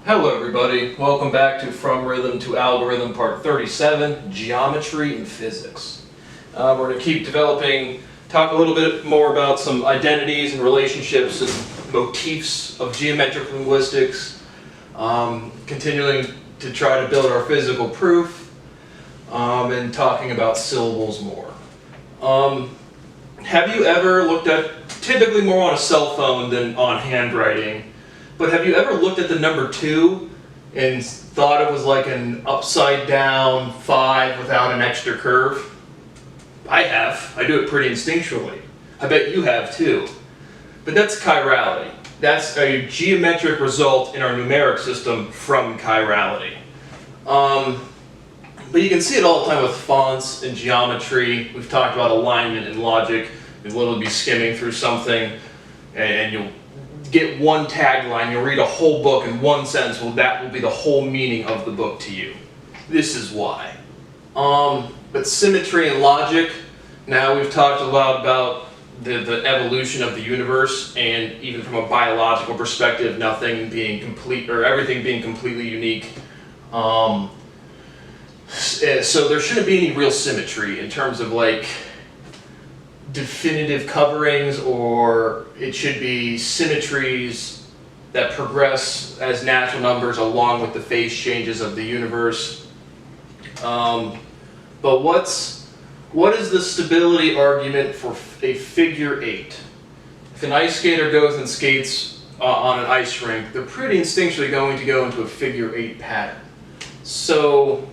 Hello everybody, welcome back to From Rhythm to Algorithm Part 37, Geometry and Physics. We're going to keep developing, talk a little bit more about some identities and relationships and motifs of geometric linguistics, continuing to try to build our physical proof, and talking about syllables more. Have you ever looked at, typically more on a cell phone than on handwriting, but have you ever looked at the number 2 and thought it was like an upside down 5 without an extra curve? I have. I do it pretty instinctually. I bet you have too. But that's chirality. That's a geometric result in our numeric system from chirality. But you can see it all the time with fonts and geometry. We've talked about alignment and logic. You'll literally be skimming through something and you'll get one tagline, you'll read a whole book in one sentence, well that will be the whole meaning of the book to you. This is why. But symmetry and logic, now we've talked a lot about the evolution of the universe, and even from a biological perspective, nothing being complete, or everything being completely unique. So there shouldn't be any real symmetry in terms of like definitive coverings, or it should be symmetries that progress as natural numbers along with the phase changes of the universe. But what is the stability argument for a figure 8? If an ice skater goes and skates on an ice rink, they're pretty instinctually going to go into a figure 8 pattern. So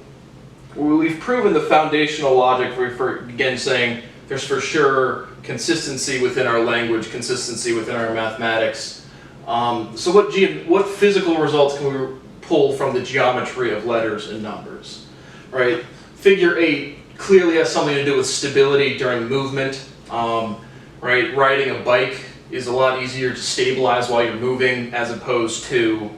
we've proven the foundational logic for again saying there's for sure consistency within our language, consistency within our mathematics. So what physical results can we pull from the geometry of letters and numbers? Right? Figure 8 clearly has something to do with stability during movement. Right? Riding a bike is a lot easier to stabilize while you're moving as opposed to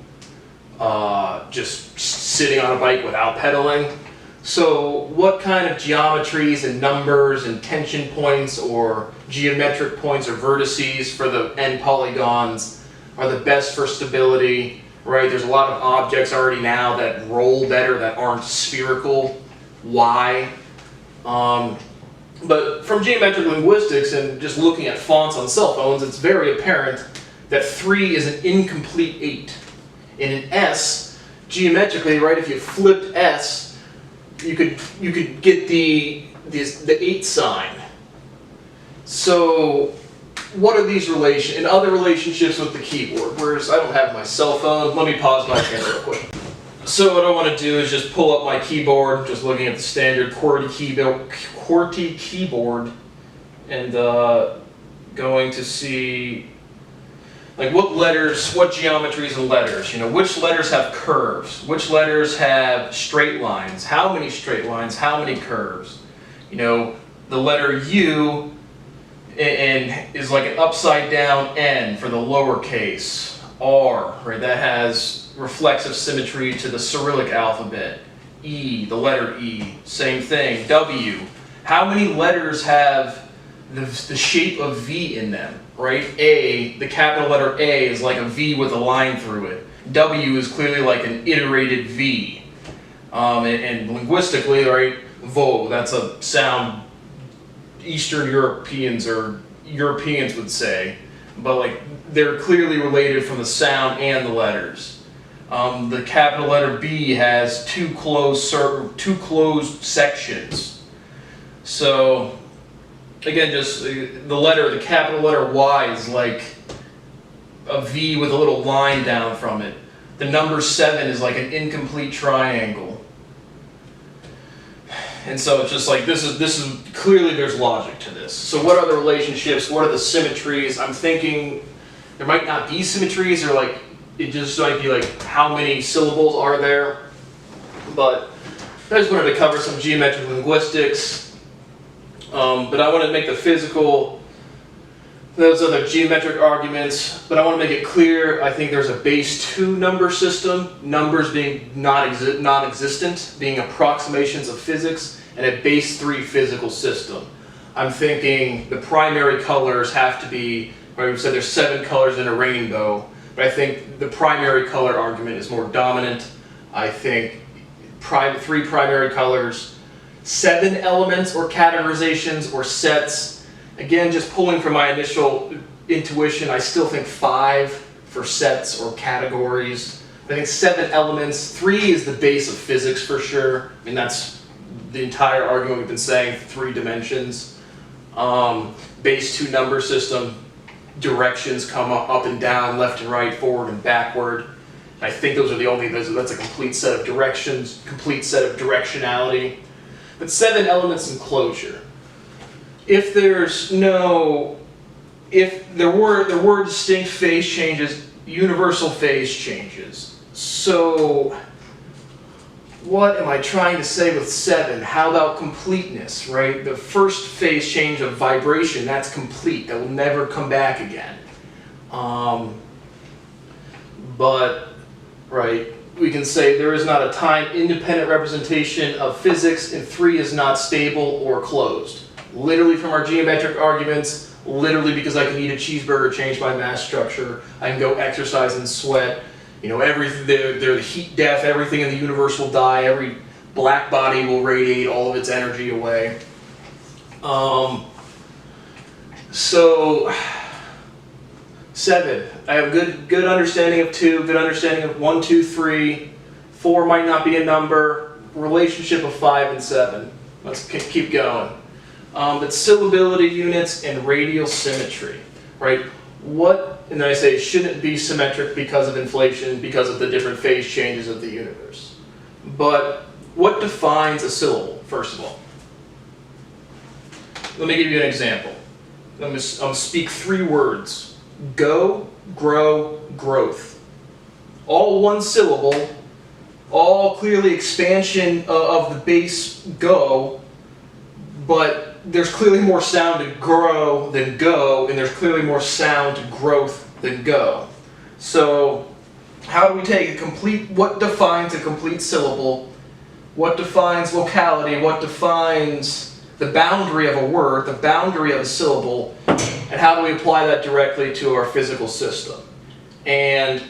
just sitting on a bike without pedaling. So what kind of geometries and numbers and tension points or geometric points or vertices for the end polygons are the best for stability, right? There's a lot of objects already now that roll better, that aren't spherical. Why? But from geometric linguistics and just looking at fonts on cell phones, it's very apparent that 3 is an incomplete 8. In an S, geometrically, right, if you flipped S, you could get the 8 sign. So what are these and other relationships with the keyboard? Whereas I don't have my cell phone. Let me pause my camera real quick. So what I want to do is just pull up my keyboard, just looking at the standard QWERTY keyboard, and going to see like what geometries and letters, which letters have curves, which letters have straight lines, how many straight lines, how many curves. The letter U is like an upside down N for the lowercase. R, right, that has reflexive symmetry to the Cyrillic alphabet. E, the letter E, same thing. W, how many letters have the shape of V in them? Right? A, the capital letter A is like a V with a line through it. W is clearly like an iterated V. And linguistically, right, vo, that's a sound Eastern Europeans or Europeans would say. But like they're clearly related from the sound and the letters. The capital letter B has two closed sections. So again, just the capital letter Y is like a V with a little line down from it. The number 7 is like an incomplete triangle. And so it's just like, this is clearly there's logic to this. So what are the relationships? What are the symmetries? I'm thinking there might not be symmetries, or like, it just might be like, how many syllables are there? But I just wanted to cover some geometric linguistics. But I want to make the physical, those other geometric arguments, but I want to make it clear, I think there's a base 2 number system, numbers being non-existent, being approximations of physics, and a base 3 physical system. I'm thinking the primary colors have to be, right, we said there's 7 colors in a rainbow, but I think the primary color argument is more dominant. I think three primary colors, 7 elements or categorizations or sets. Again, just pulling from my initial intuition, I still think 5 for sets or categories. I think 7 elements. 3 is the base of physics for sure. I mean, that's the entire argument we've been saying, 3 dimensions. Base 2 number system, directions come up and down, left and right, forward and backward. I think those are the only, that's a complete set of directions, complete set of directionality. But 7 elements in closure. If there were distinct phase changes, universal phase changes. So what am I trying to say with 7? How about completeness, right? The first phase change of vibration, that's complete. That will never come back again. But, right, we can say there is not a time-independent representation of physics, and 3 is not stable or closed. Literally from our geometric arguments, literally because I can eat a cheeseburger, change my mass structure, I can go exercise and sweat. You know, they're the heat death, everything in the universe will die, every black body will radiate all of its energy away. So, 7. I have good understanding of 2, good understanding of 1, 2, 3. 4 might not be a number. Relationship of 5 and 7. Let's keep going. But syllability units and radial symmetry, right? And then I say, shouldn't it be symmetric because of inflation, because of the different phase changes of the universe? But what defines a syllable, first of all? Let me give you an example. I'm going to speak 3 words. Go, grow, growth. All one syllable, all clearly expansion of the base go, but there's clearly more sound to grow than go, and there's clearly more sound to growth than go. So how do we take what defines a complete syllable? What defines locality? What defines the boundary of a word, the boundary of a syllable, and how do we apply that directly to our physical system? And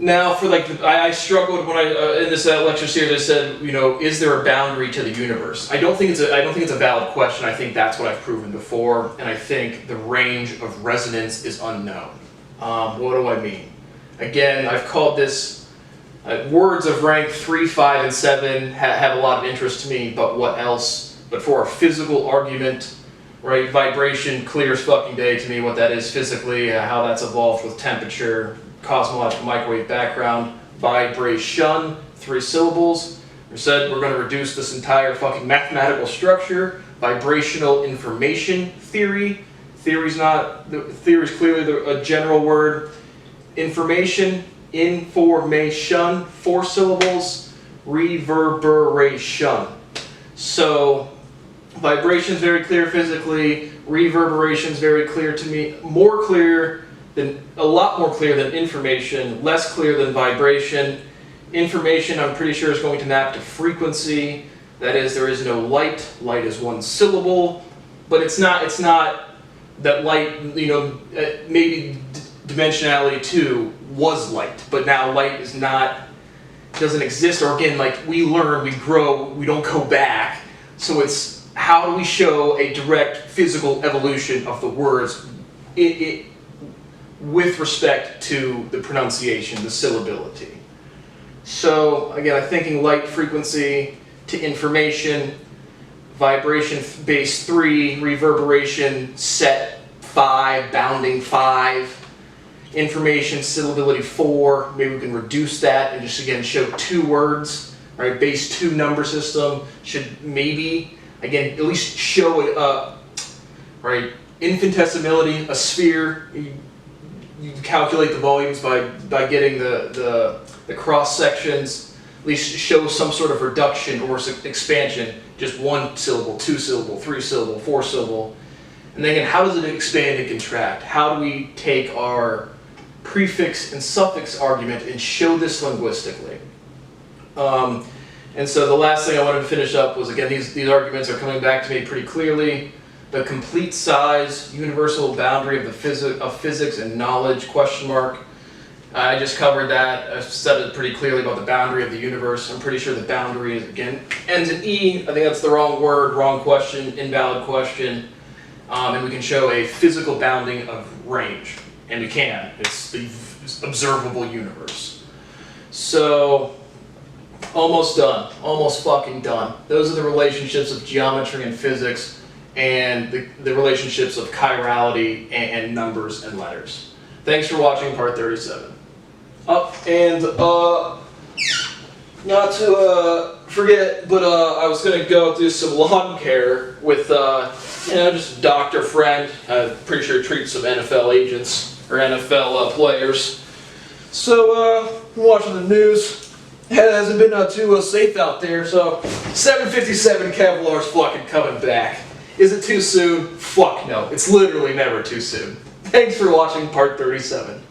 now, I struggled when in this lecture series. I said, you know, is there a boundary to the universe? I don't think it's a valid question. I think that's what I've proven before, and I think the range of resonance is unknown. What do I mean? Again, I've called this words of rank 3, 5, and 7 have a lot of interest to me. But what else? But for a physical argument, right? Vibration, clear as fucking day to me. What that is physically, how that's evolved with temperature. Cosmological microwave background, vibration, 3 syllables. We said we're going to reduce this entire fucking mathematical structure. Vibrational information theory. Theory is clearly a general word. Information, 4 syllables. Reverberation. So vibration is very clear physically. Reverberation is very clear to me. A lot more clear than information, less clear than vibration. Information, I'm pretty sure, is going to map to frequency. That is, there is no light. Light is 1 syllable, but it's not that light, you know, maybe dimensionality 2 was light, but now light doesn't exist, or again, like we learn, we grow, we don't go back. So it's how do we show a direct physical evolution of the words with respect to the pronunciation, the syllability. So again, I'm thinking light frequency to information, vibration base 3, reverberation set 5, bounding 5, information syllability 4. Maybe we can reduce that and just again show 2 words. Right, base 2 number system should maybe again at least show it right, infinitesimally, a sphere. You calculate the volumes by getting the cross sections, at least show some sort of reduction or expansion, just 1 syllable, 2 syllable, 3 syllable, 4 syllable. And then again, how does it expand and contract? How do we take our prefix and suffix argument and show this linguistically? And so the last thing I wanted to finish up was, again, these arguments are coming back to me pretty clearly. the complete size, universal boundary of physics and knowledge, question mark. I just covered that. I said it pretty clearly about the boundary of the universe. I'm pretty sure the boundary is, again, ends in E. I think that's the wrong word, wrong question, invalid question. And we can show a physical bounding of range. And we can. It's the observable universe. So, almost done. Almost fucking done. Those are the relationships of geometry and physics and the relationships of chirality and numbers and letters. Thanks for watching part 37. And not to forget, but I was gonna go do some lawn care with just a doctor friend. I'm pretty sure treats some NFL agents or NFL players. So watching the news, it hasn't been too safe out there. So 757 Kevlar's fucking coming back. Is it too soon? Fuck no. It's literally never too soon. Thanks for watching part 37.